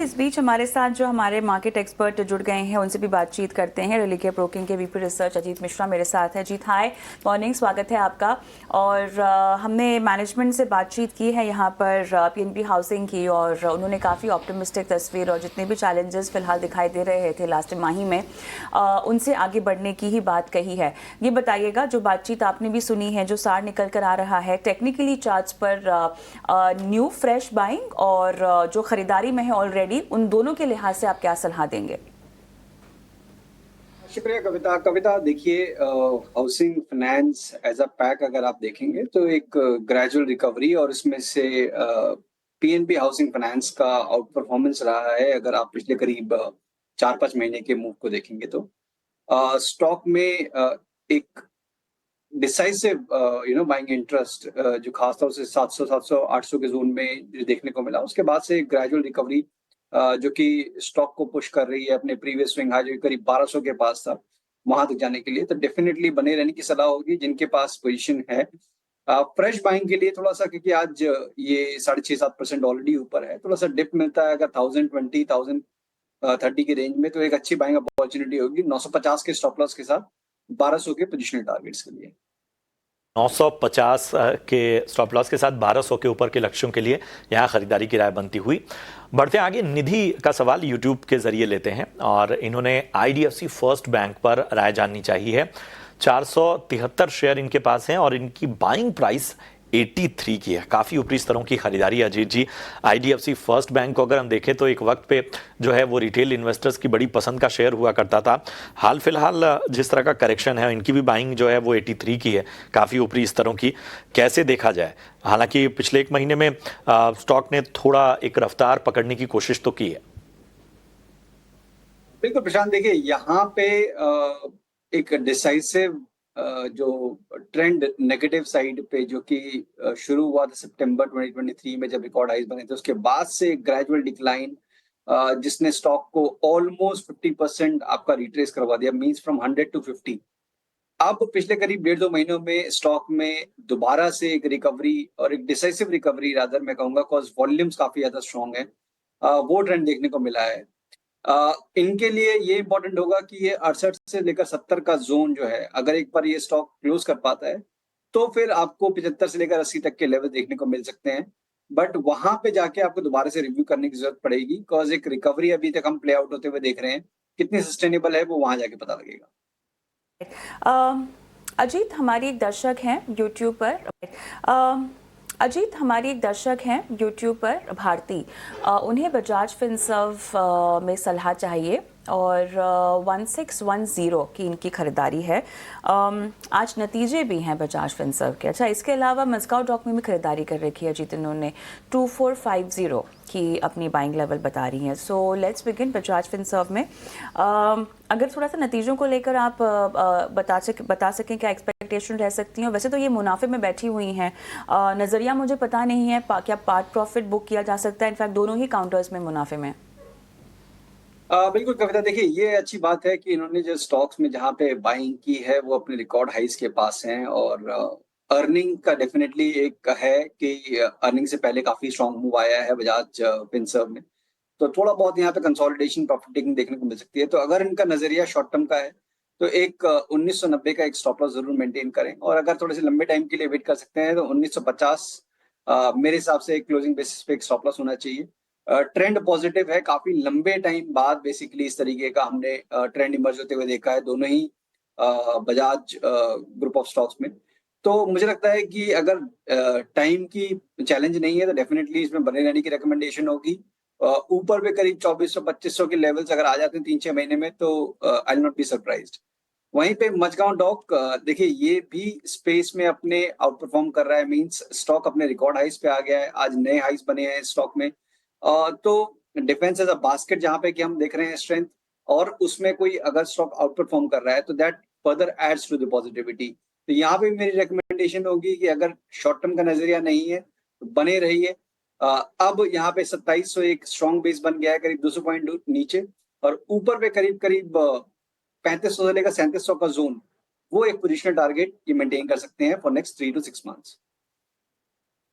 इस बीच हमारे साथ जो हमारे मार्केट एक्सपर्ट जुड़ गए हैं उनसे भी बातचीत करते हैं। रिलीके ब्रोकिंग के वीपी रिसर्च अजीत मिश्रा मेरे साथ है। अजीत हाय, मॉर्निंग, स्वागत है आपका। और हमने मैनेजमेंट से बातचीत की है यहाँ पर पीएनबी हाउसिंग की, और उन्होंने काफ़ी ऑप्टिमिस्टिक तस्वीर और जितने भी चैलेंजेस फिलहाल दिखाई दे रहे थे लास्ट तिमाही में उनसे आगे बढ़ने की ही बात कही है। ये बताइएगा, जो बातचीत आपने भी सुनी है, जो सार निकल कर आ रहा है टेक्निकली चार्ट्स पर, न्यू फ्रेश बाइंग और जो खरीदारी में है ऑलरेडी, उन दोनों के लिहाज से आप क्या सलाह देंगे? शुक्रिया कविता देखिए, housing finance as a pack अगर आप देखेंगे तो एक ग्रेजुअल रिकवरी और इसमें से पीएनबी हाउसिंग फाइनेंस का आउट परफॉर्मेंस रहा है। अगर आप पिछले करीब 4-5 महीने के मूव को देखेंगे तो स्टॉक में एक डिसाइसिव बाइंग इंटरेस्ट जो खासतौर से 700 700 800 के जोन में जो देखने को मिला, उसके बाद से ग्रेजुअल रिकवरी जो कि स्टॉक को पुश कर रही है अपने प्रीवियस स्विंग हाई जो करीब 1200 के पास था, वहां तक जाने के लिए। तो डेफिनेटली बने रहने की सलाह होगी जिनके पास पोजीशन है। फ्रेश बाइंग के लिए थोड़ा सा, क्योंकि आज ये 6.5-7% ऑलरेडी ऊपर है, थोड़ा सा डिप मिलता है अगर 1020 1030 की रेंज में, तो एक अच्छी बाइंग अपॉर्चुनिटी होगी 950 के स्टॉप लॉस के साथ 1200 के पोजिशनल टारगेट्स के लिए। 950 के स्टॉप लॉस के साथ 1200 के ऊपर के लक्ष्यों के लिए यहाँ खरीदारी की राय बनती हुई। बढ़ते आगे, निधि का सवाल यूट्यूब के जरिए लेते हैं और इन्होंने आईडीएफसी फर्स्ट बैंक पर राय जाननी चाहिए है। 473 शेयर इनके पास हैं और इनकी बाइंग प्राइस 83 की है। काफ़ी ऊपरी स्तरों की खरीदारी। अजीत जी, आईडीएफसी फर्स्ट बैंक को अगर हम देखें तो एक वक्त पे जो है वो रिटेल इन्वेस्टर्स की बड़ी पसंद का शेयर हुआ करता था। हाल फिलहाल जिस तरह का करेक्शन है, इनकी भी बाइंग जो है वो 83 की है, काफ़ी ऊपरी स्तरों की। कैसे देखा जाए? हालांकि पिछले एक महीने में स्टॉक ने थोड़ा एक रफ्तार पकड़ने की कोशिश तो की है। बिल्कुल प्रशांत, देखिए यहाँ पे एक डिसाइसिव जो ट्रेंड नेगेटिव साइड पे जो कि शुरू हुआ था सितंबर 2023 में जब रिकॉर्ड हाइज बने थे, उसके बाद से ग्रेजुअल डिक्लाइन जिसने स्टॉक को ऑलमोस्ट 50% आपका रिट्रेस करवा दिया, मींस फ्रॉम 100 टू 50। अब पिछले करीब 1.5-2 महीनों में स्टॉक में दोबारा से एक रिकवरी और एक डिसाइसिव रिकवरी रादर मैं कहूंगा, कॉज वॉल्यूम्स काफी ज्यादा स्ट्रॉन्ग है, वो ट्रेंड देखने को मिला है। इनके लिए ये इंपॉर्टेंट होगा कि ये 68 से लेकर 70 का जोन जो है, अगर एक बार ये स्टॉक क्लोज कर पाता है तो फिर आपको 75 से लेकर 80 तक के लेवल देखने को मिल सकते हैं। बट वहां पे जाके आपको दोबारा से रिव्यू करने की जरूरत पड़ेगी, बिकॉज एक रिकवरी अभी तक हम प्ले आउट होते हुए देख रहे हैं, कितनी सस्टेनेबल है वो वहां जाके पता लगेगा। अजीत, हमारी एक दर्शक हैं यूट्यूब पर, अजीत हमारी एक दर्शक हैं यूट्यूब पर, भारती, उन्हें बजाज फिनसर्व में सलाह चाहिए और 1610 की इनकी खरीदारी है। आज नतीजे भी हैं बजाज फिनसर्व के। अच्छा, इसके अलावा मस्काओ डॉक में भी खरीदारी कर रखी है अजीत इन्होंने, 2450 की अपनी बाइंग लेवल बता रही हैं। So let's begin Bajaj Finserv में। अगर थोड़ा सा नतीजों को लेकर आप बता सकें क्या एक्सपेक्टेशन रह सकती हैं। वैसे तो ये मुनाफे में बैठी हुई हैं, नज़रिया मुझे पता नहीं है क्या पार्ट प्रॉफिट बुक किया जा सकता है। इनफैक्ट दोनों ही काउंटर्स में मुनाफे में। बिल्कुल कविता, देखिए ये अच्छी बात है कि इन्होंने जो स्टॉक्स में जहाँ पे बाइंग की है वो अपने रिकॉर्ड हाइस के पास हैं, और अर्निंग का डेफिनेटली एक है कि अर्निंग से पहले काफी स्ट्रांग मूव आया है बजाज फिनसर्व में, तो थोड़ा बहुत यहाँ पे कंसोलिडेशन प्रॉफिट टेकिंग देखने को मिल सकती है। तो अगर इनका नजरिया शॉर्ट टर्म का है तो एक 1990 का एक स्टॉप लॉस जरूर मेंटेन करें, और अगर थोड़े से लंबे टाइम के लिए वेट कर सकते हैं तो 1950 मेरे हिसाब से एक क्लोजिंग बेसिस पे एक स्टॉप लॉस होना चाहिए। ट्रेंड पॉजिटिव है, काफी लंबे टाइम बाद बेसिकली इस तरीके का हमने ट्रेंड इमर्ज होते हुए देखा है दोनों ही बजाज ग्रुप ऑफ स्टॉक्स में। तो मुझे लगता है कि अगर टाइम की चैलेंज नहीं है तो डेफिनेटली इसमें बने रहने की रिकमेंडेशन होगी। ऊपर पे करीब 2400-2500 के लेवल्स अगर आ जाते हैं 3-6 महीने में तो I will not be surprised. वहीं पे मजगांव डॉक, देखिए ये भी स्पेस में अपने आउट परफॉर्म कर रहा है, मींस स्टॉक अपने रिकॉर्ड हाइस पे आ गया है, आज नए हाइस बने हैं स्टॉक में। तो डिफेंस एज अ बास्केट जहां पे कि हम देख रहे हैं स्ट्रेंथ, और उसमें कोई अगर स्टॉक आउट परफॉर्म कर रहा है तो that further adds to the positivity. तो यहाँ पे मेरी रिकमेंडेशन होगी कि अगर शॉर्ट टर्म का नजरिया नहीं है तो बने रहिए। अब यहाँ पे 2700 एक स्ट्रॉन्ग बेस बन गया है, करीब 200 पॉइंट नीचे, और ऊपर पे करीब करीब 3500 से लेकर 3700 का जोन, वो एक पोजिशनल टारगेट ये मेंटेन कर सकते हैं फॉर नेक्स्ट 3 to 6 मंथ्स।